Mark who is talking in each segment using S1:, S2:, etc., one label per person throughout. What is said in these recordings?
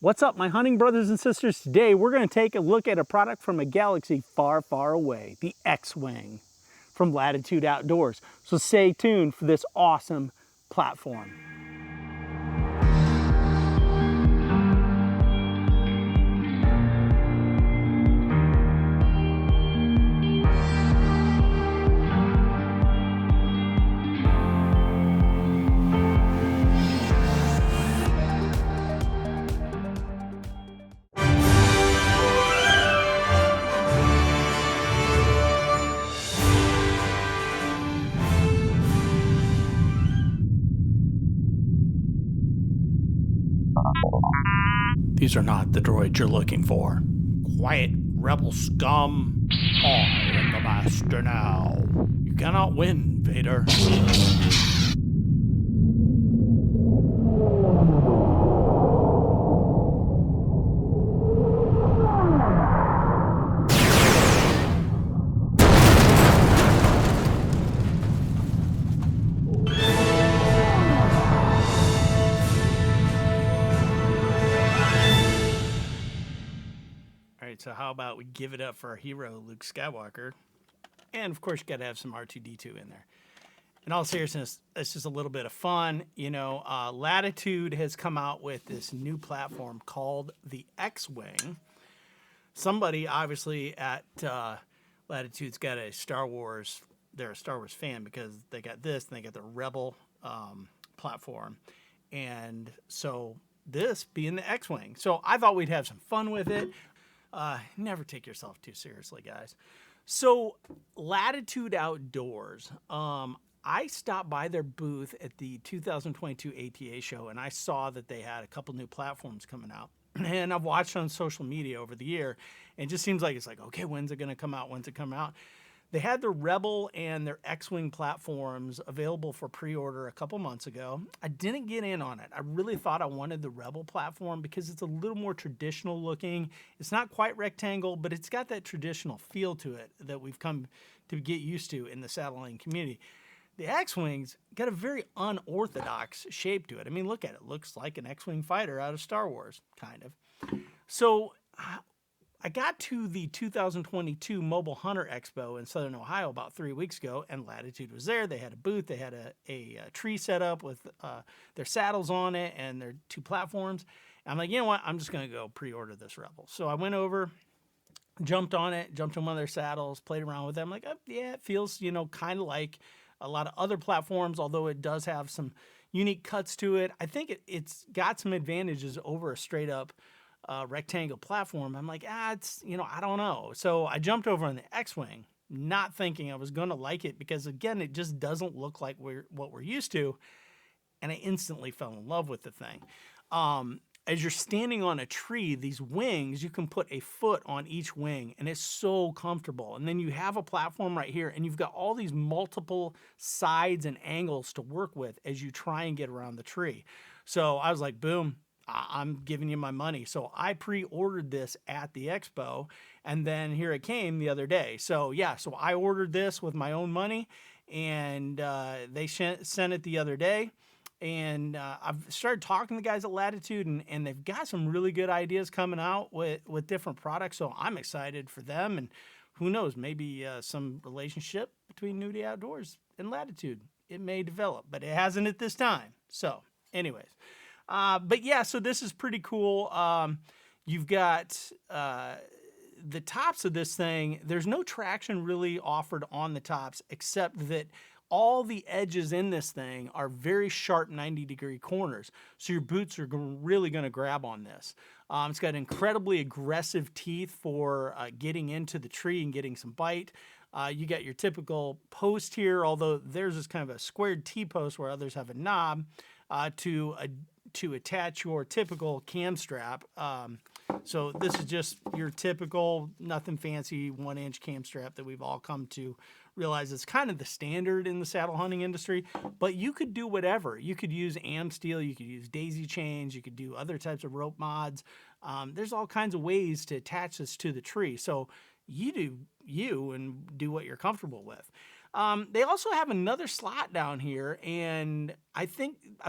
S1: What's up, my hunting brothers and sisters? Today we're going to take a look at a product from a galaxy far, far away, the X-Wing from Latitude Outdoors. So stay tuned for this awesome platform. These are not the droids you're looking for. Quiet, rebel scum. I am the master now. You cannot win, Vader. So how about we give it up for our hero, Luke Skywalker. And of course, you got to have some R2-D2 in there. In all seriousness, it's just a little bit of fun. You know, Latitude has come out with this new platform called the X-Wing. Somebody, obviously, at Latitude's got a Star Wars. They're a Star Wars fan because they got this and they got the Rebel platform. And so this being the X-Wing. So I thought we'd have some fun with it. Never take yourself too seriously, guys. So Latitude Outdoors, I stopped by their booth at the 2022 ATA show and I saw that they had a couple new platforms coming out. And I've watched on social media over the year and it just seems like it's like, okay, when's it going to come out? When's it come out? They had their Rebel and their X-Wing platforms available for pre-order a couple months ago. I didn't get in on it. I really thought I wanted the Rebel platform because it's a little more traditional looking. It's not quite rectangle, but it's got that traditional feel to it that we've come to get used to in the saddling community. The X-Wing's got a very unorthodox shape to it. I mean, look at it. It looks like an X-Wing fighter out of Star Wars, kind of. So I got to the 2022 Mobile Hunter Expo in Southern Ohio about 3 weeks ago, and Latitude was there. They had a booth. They had a tree set up with their saddles on it and their two platforms. And I'm like, you know what? I'm just going to go pre-order this Rebel. So I went over, jumped on it, jumped on one of their saddles, played around with them. I'm like, oh, yeah, it feels, you know, kind of like a lot of other platforms, although it does have some unique cuts to it. I think it's got some advantages over a straight up rectangle platform. I'm like, it's, you know, I don't know. So I jumped over on the X-Wing, not thinking I was going to like it because, again, it just doesn't look like what we're used to. And I instantly fell in love with the thing. As you're standing on a tree, these wings, you can put a foot on each wing, and it's so comfortable. And then you have a platform right here, and you've got all these multiple sides and angles to work with as you try and get around the tree. So I was like, boom. I'm giving you my money. So I pre-ordered this at the expo and then here it came the other day. So yeah, so I ordered this with my own money and they sent it the other day. And I've started talking to the guys at Latitude and they've got some really good ideas coming out with different products. So I'm excited for them. And who knows, maybe some relationship between Nudie Outdoors and Latitude. It may develop, but it hasn't at this time. So anyways. But yeah, so this is pretty cool. You've got the tops of this thing. There's no traction really offered on the tops, except that all the edges in this thing are very sharp 90-degree corners. So your boots are really going to grab on this. It's got incredibly aggressive teeth for getting into the tree and getting some bite. You got your typical post here, although theirs is kind of a squared T-post where others have a knob to attach your typical cam strap. So this is just your typical, nothing fancy 1-inch cam strap that we've all come to realize it's kind of the standard in the saddle hunting industry, but you could do whatever. You could use am steel, you could use daisy chains, you could do other types of rope mods. There's all kinds of ways to attach this to the tree. So you do you and do what you're comfortable with. They also have another slot down here, and I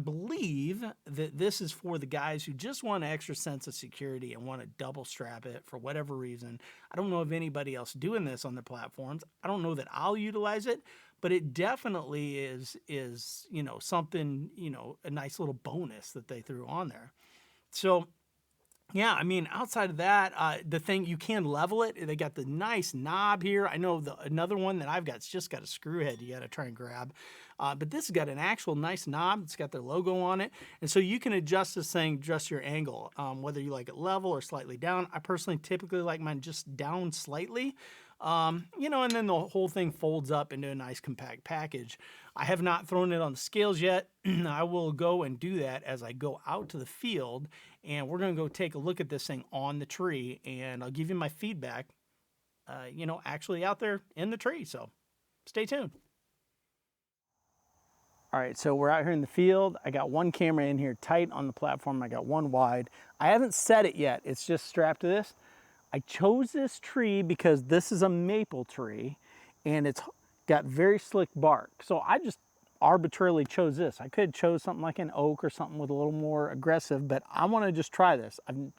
S1: believe that this is for the guys who just want an extra sense of security and want to double strap it for whatever reason. I don't know of anybody else doing this on their platforms. I don't know that I'll utilize it, but it definitely is you know, something, you know, a nice little bonus that they threw on there. So yeah, I mean, outside of that, the thing, you can level it. They got the nice knob here. I know another one that I've got, it's just got a screw head you got to try and grab. But this has got an actual nice knob. It's got their logo on it. And so you can adjust this thing, adjust your angle, whether you like it level or slightly down. I personally typically like mine just down slightly. You know, and then the whole thing folds up into a nice compact package. I have not thrown it on the scales yet. I will go and do that as I go out to the field, and we're going to go take a look at this thing on the tree, and I'll give you my feedback, you know, actually out there in the tree. So stay tuned. All right, so we're out here in the field. I got one camera in here tight on the platform. I got one wide. I haven't set it yet. It's just strapped to this. I chose this tree because this is a maple tree and it's got very slick bark. So I just arbitrarily chose this. I could have chose something like an oak or something with a little more aggressive, but I want to just try this. I've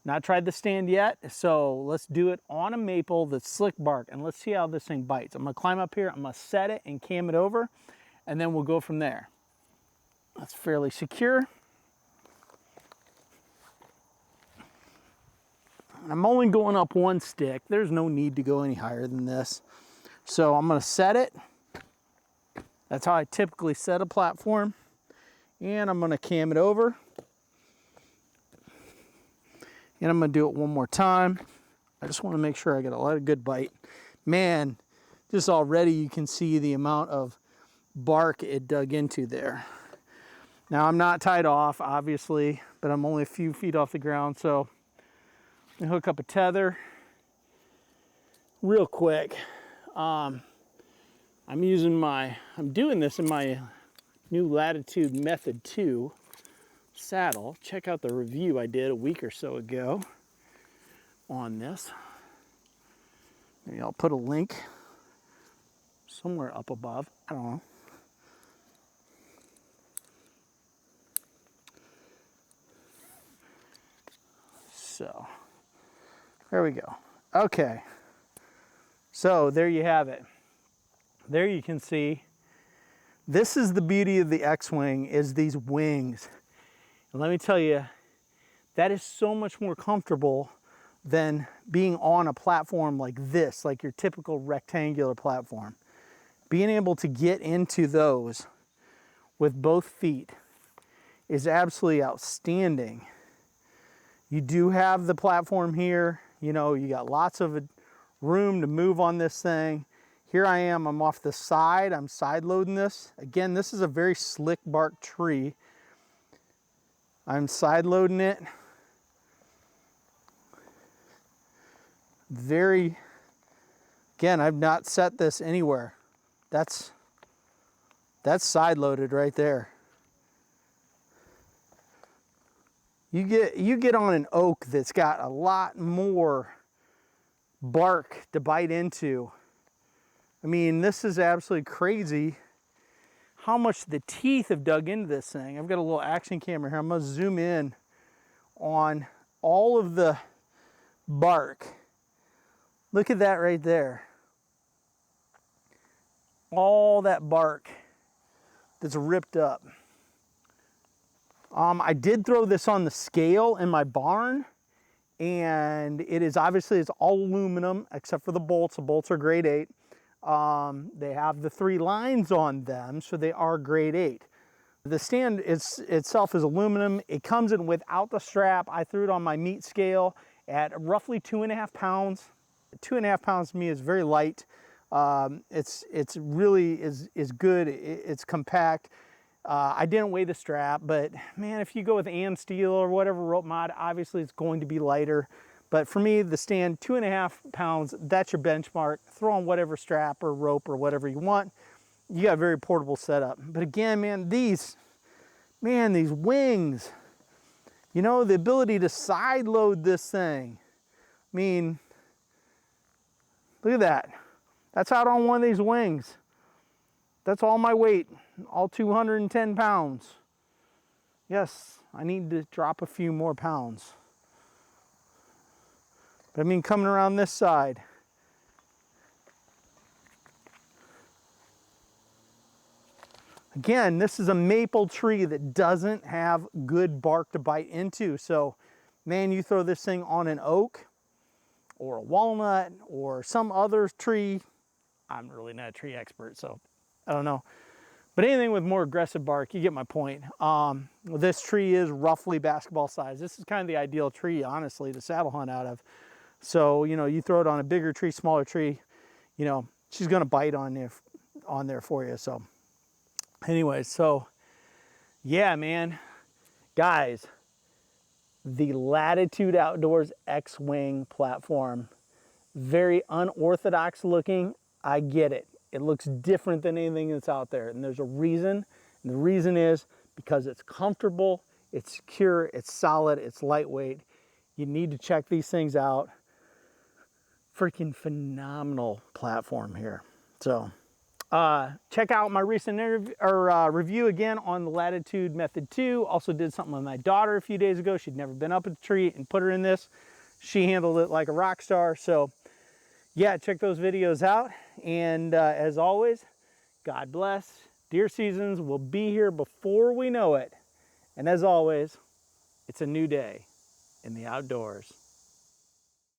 S1: not tried the stand yet, so let's do it on a maple that's slick bark and let's see how this thing bites. I'm gonna climb up here, I'm gonna set it and cam it over, and then we'll go from there. That's fairly secure. I'm only going up one stick. There's no need to go any higher than this. So I'm gonna set it. That's how I typically set a platform. And I'm gonna cam it over. And I'm gonna do it one more time. I just wanna make sure I get a lot of good bite. Man, just already you can see the amount of bark it dug into there. Now I'm not tied off, obviously, but I'm only a few feet off the ground, so and hook up a tether real quick. I'm doing this in my new Latitude Method 2 saddle. Check out the review I did a week or so ago on this. Maybe I'll put a link somewhere up above. I don't know. So there we go. Okay, so there you have it. There you can see, this is the beauty of the X-Wing, is these wings. And let me tell you, that is so much more comfortable than being on a platform like this, like your typical rectangular platform. Being able to get into those with both feet is absolutely outstanding. You do have the platform here. You know, you got lots of room to move on this thing. Here I am, I'm off the side, I'm side loading this. Again, this is a very slick bark tree. I'm side loading it. Again, I've not set this anywhere. That's side loaded right there. You get on an oak that's got a lot more bark to bite into. I mean, this is absolutely crazy how much the teeth have dug into this thing. I've got a little action camera here. I'm gonna zoom in on all of the bark. Look at that right there. All that bark that's ripped up. I did throw this on the scale in my barn, and it's all aluminum except for the bolts. The bolts are grade 8. They have the 3 lines on them, so they are grade 8. The stand itself is aluminum. It comes in without the strap. I threw it on my meat scale at roughly 2.5 pounds. 2.5 pounds to me is very light. It's really is good. It's compact. I didn't weigh the strap, but man, if you go with AmSteel or whatever rope mod, obviously it's going to be lighter. But for me, the stand, 2.5 pounds, that's your benchmark. Throw on whatever strap or rope or whatever you want. You got a very portable setup. But again, man, these wings, you know, the ability to side load this thing. I mean, look at that. That's out on one of these wings.
S2: That's all my weight, all 210 pounds. Yes, I need to drop a few more pounds. But I mean, coming around this side, again, this is a maple tree that doesn't have good bark to bite into. So, man, you throw this thing on an oak or a walnut or some other tree. I'm really not a tree expert, so I don't know. But anything with more aggressive bark, you get my point. This tree is roughly basketball size. This is kind of the ideal tree, honestly, to saddle hunt out of. So, you know, you throw it on a bigger tree, smaller tree, you know, she's gonna bite on there for you. So anyways, so yeah, man, guys, the Latitude Outdoors X-Wing platform, very unorthodox looking. I get it. It looks different than anything that's out there, and there's a reason. And the reason is because it's comfortable, it's secure, it's solid, it's lightweight. You need to check these things out. Freaking phenomenal platform here. So check out my recent review again on the Latitude Method 2. Also did something with my daughter a few days ago. She'd never been up a tree, and put her in this. She handled it like a rock star. So yeah, check those videos out. And as always, God bless. Deer seasons will be here before we know it. And as always, it's a new day in the outdoors.